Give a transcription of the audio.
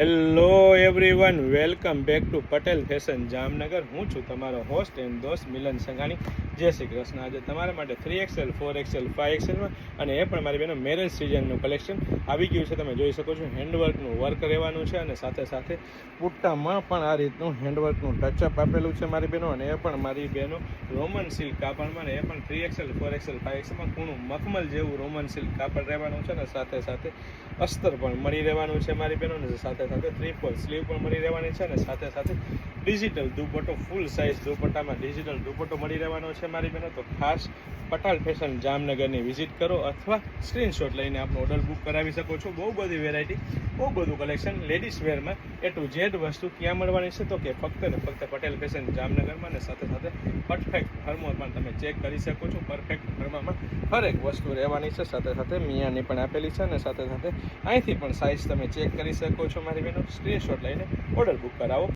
Hello everyone, welcome back to Patel fashion Jamnagar. હું છું તમારો હોસ્ટ એન્ડ દોસ્ત મિલન સંઘાણી. જય શ્રી કૃષ્ણ. આજે તમારા માટે 3XL, 4XL, 5XLમાં અને એ પણ મારી બેનો મેરેજ સિઝનનું કલેક્શન આવી ગયું છે. તમે જોઈ શકો છો હેન્ડવર્કનું વર્ક રહેવાનું છે અને સાથે સાથે બુટ્ટામાં પણ આ રીતનું હેન્ડવર્કનું ટચઅપ આપેલું છે મારી બહેનો. અને એ પણ મારી બહેનો રોમન સિલ્ક કાપડમાં ને એ પણ 3XL, 4XL, 5XLમાં કૂણું મખમલ જેવું રોમન સિલ્ક કાપડ રહેવાનું છે અને સાથે સાથે અસ્તર પણ મળી રહેવાનું છે મારી બહેનો. સાથે સાથે 3/4 સ્લીવ પણ મળી રહેવાની છે અને સાથે સાથે ડિજિટલ દુપટ્ટો, ફૂલ સાઇઝ દુપટ્ટામાં ડિજિટલ દુપટ્ટો મળી રહેવાનો છે મારી બહેનો. તો ખાસ પટેલ ફેશન જામનગરની વિઝિટ કરો અથવા સ્ક્રીનશોટ લઈને આપનો ઓર્ડર બુક કરાવી શકો છો. બહુ બધી વેરાયટી, બહુ બધું કલેક્શન લેડીઝ વેરમાં A to Z વસ્તુ ક્યાં મળવાની છે તો કે ફક્ત ને ફક્ત પટેલ ફેશન જામનગરમાં. અને સાથે સાથે પરફેક્ટ ફર્મો પણ તમે ચેક કરી શકો છો. પરફેક્ટ ફર્મામાં હરેક વસ્તુ રહેવાની છે. સાથે સાથે મિયાની પણ આપેલી છે અને સાથે સાથે અહીંથી પણ સાઇઝ તમે ચેક કરી શકો છો મારી બહેનો. સ્ક્રીનશોટ લઈને ઓર્ડર બુક કરાવો.